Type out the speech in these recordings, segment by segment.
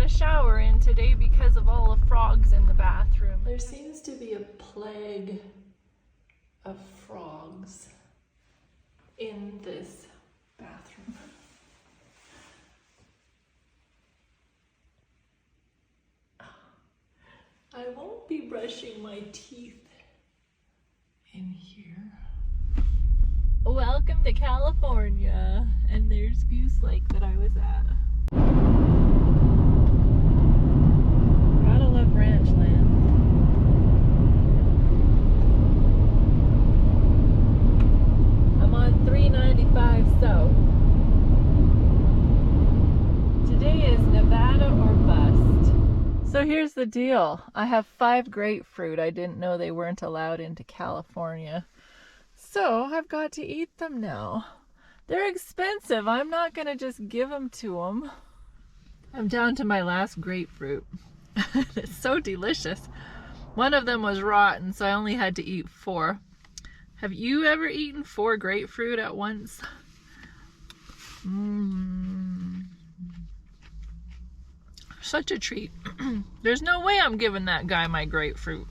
a shower in today because of all the frogs in the bathroom. There seems to be a plague of frogs in this bathroom. I won't be brushing my teeth in here. Welcome to California, and there's Goose Lake that I was at. Gotta love ranch land. I'm on 395 South. Today is Nevada or bust. So here's the deal. I have 5 grapefruit. I didn't know they weren't allowed into California. So I've got to eat them now. They're expensive. I'm not going to just give them to them. I'm down to my last grapefruit. It's so delicious. One of them was rotten, so I only had to eat 4. Have you ever eaten 4 grapefruit at once? Such a treat. There's no way I'm giving that guy my grapefruit.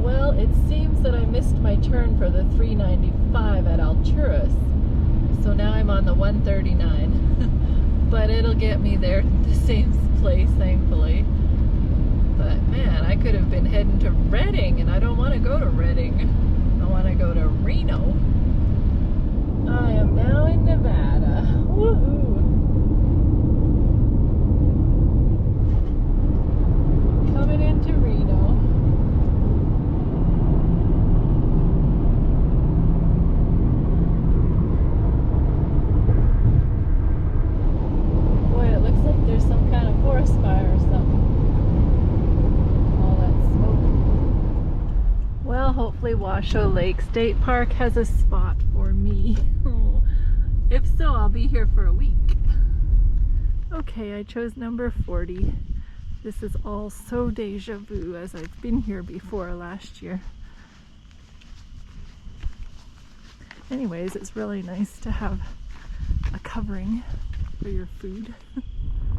Well, it seems that I missed my turn for the 395 at Alturas, so now I'm on the 139. But it'll get me there to the same place, thankfully. But man, I could have been heading to Redding, and I don't want to go to Redding. I want to go to Reno. I am now in Nevada. Woohoo! Coming into Reno. Boy, it looks like there's some kind of forest fire or something. All that smoke. Well, hopefully Washoe Lake State Park has a spot for me. If so, I'll be here for a week. Okay, I chose number 40. This is all so deja vu, as I've been here before last year. Anyways, it's really nice to have a covering for your food.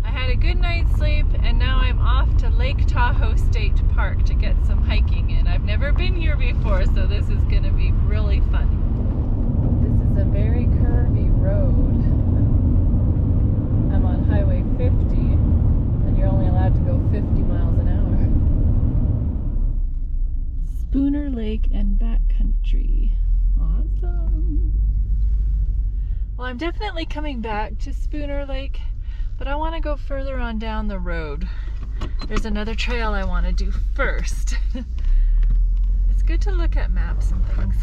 I had a good night's sleep, and now I'm off to Lake Tahoe State Park to get some hiking in. I've never been here before, so this is going to be really fun. This is a very curvy road. I'm on Highway 50, and you're only allowed to go 50 miles an hour. Spooner Lake and backcountry. Awesome. Well, I'm definitely coming back to Spooner Lake, but I want to go further on down the road. There's another trail I want to do first. It's good to look at maps and things.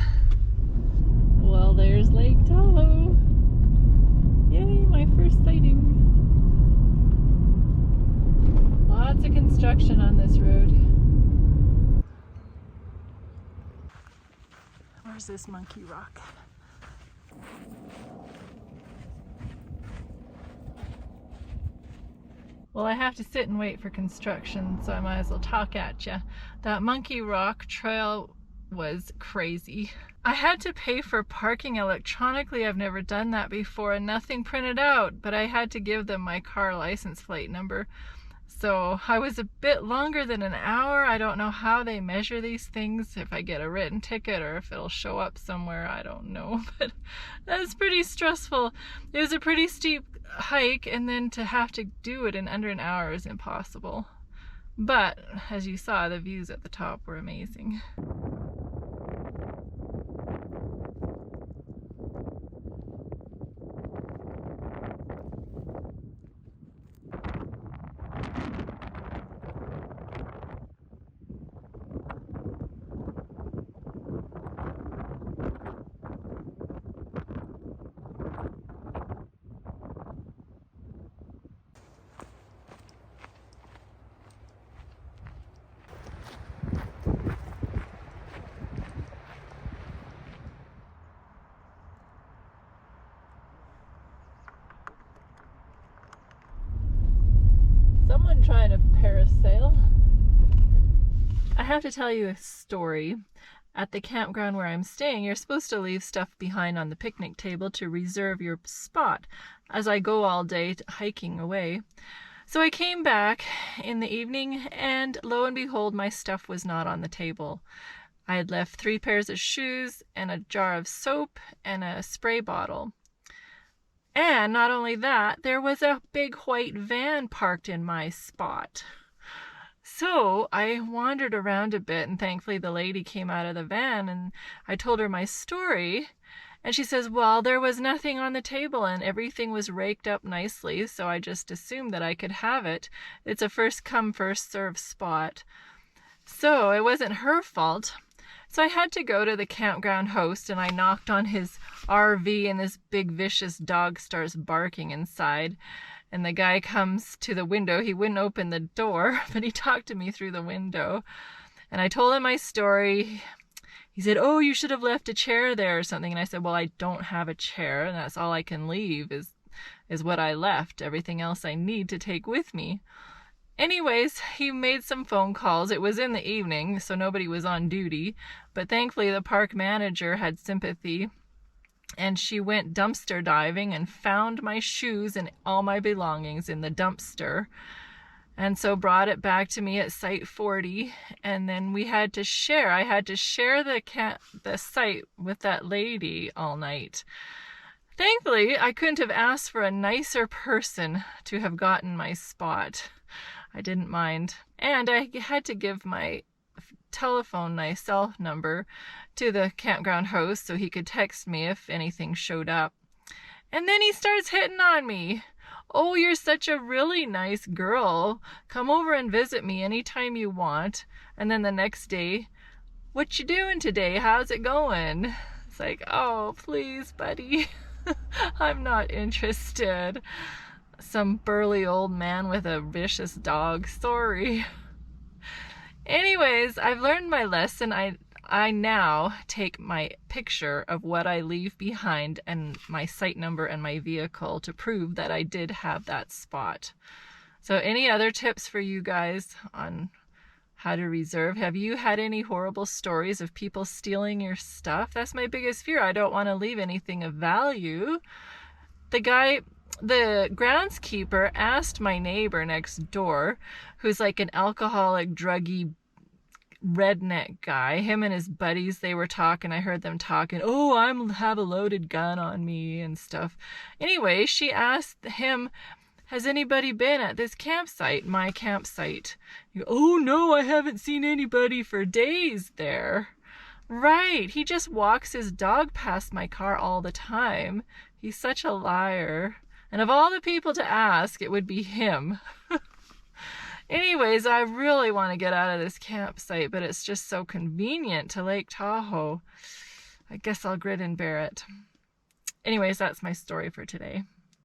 Well, there's Lake Tahoe. Yay, my first sighting. Lots of construction on this road. Where's this monkey rock? Well, I have to sit and wait for construction, so I might as well talk at you. That Monkey Rock trail was crazy. I had to pay for parking electronically. I've never done that before, and nothing printed out, but I had to give them my car license plate number. So I was a bit longer than an hour. I don't know how they measure these things, if I get a written ticket or if it'll show up somewhere, I don't know. But that's pretty stressful. It was a pretty steep hike, and then to have to do it in under an hour is impossible. But as you saw, the views at the top were amazing. Trying to parasail. I have to tell you a story. at the campground where I'm staying, you're supposed to leave stuff behind on the picnic table to reserve your spot as I go all day hiking away. So I came back in the evening, and lo and behold, my stuff was not on the table. I had left 3 pairs of shoes and a jar of soap and a spray bottle. And not only that, there was a big white van parked in my spot. So I wandered around a bit, and thankfully the lady came out of the van, and I told her my story. And she says, well, there was nothing on the table and everything was raked up nicely, so I just assumed that I could have it. It's a first come, first served spot. So it wasn't her fault. So I had to go to the campground host, and I knocked on his RV, and this big vicious dog starts barking inside. And the guy comes to the window. He wouldn't open the door, but he talked to me through the window. And I told him my story. He said, oh, you should have left a chair there or something. And I said, well, I don't have a chair, and that's all I can leave is what I left. Everything else I need to take with me. Anyways, he made some phone calls. It was in the evening, so nobody was on duty. But thankfully, the park manager had sympathy, and she went dumpster diving and found my shoes and all my belongings in the dumpster. And so brought it back to me at Site 40, and then we had to share. I had to share the site with that lady all night. Thankfully, I couldn't have asked for a nicer person to have gotten my spot. I didn't mind. And I had to give my telephone, my cell number, to the campground host so he could text me if anything showed up. And then he starts hitting on me. Oh, you're such a really nice girl. Come over and visit me anytime you want. And then the next day, what you doing today? How's it going? It's like, oh, please, buddy. I'm not interested. Some burly old man with a vicious dog. Sorry. Anyways, I've learned my lesson. I now take my picture of what I leave behind and my site number and my vehicle to prove that I did have that spot. So any other tips for you guys on how to reserve? Have you had any horrible stories of people stealing your stuff? That's my biggest fear. I don't want to leave anything of value. The groundskeeper asked my neighbor next door, who's like an alcoholic, druggy, redneck guy. Him and his buddies, they were talking. I heard them talking. Oh, I have a loaded gun on me and stuff. Anyway, she asked him, has anybody been at this campsite, my campsite? Oh, no, I haven't seen anybody for days there. Right, he just walks his dog past my car all the time. He's such a liar. And of all the people to ask, it would be him. Anyways, I really want to get out of this campsite, but it's just so convenient to Lake Tahoe. I guess I'll grin and bear it. Anyways, that's my story for today.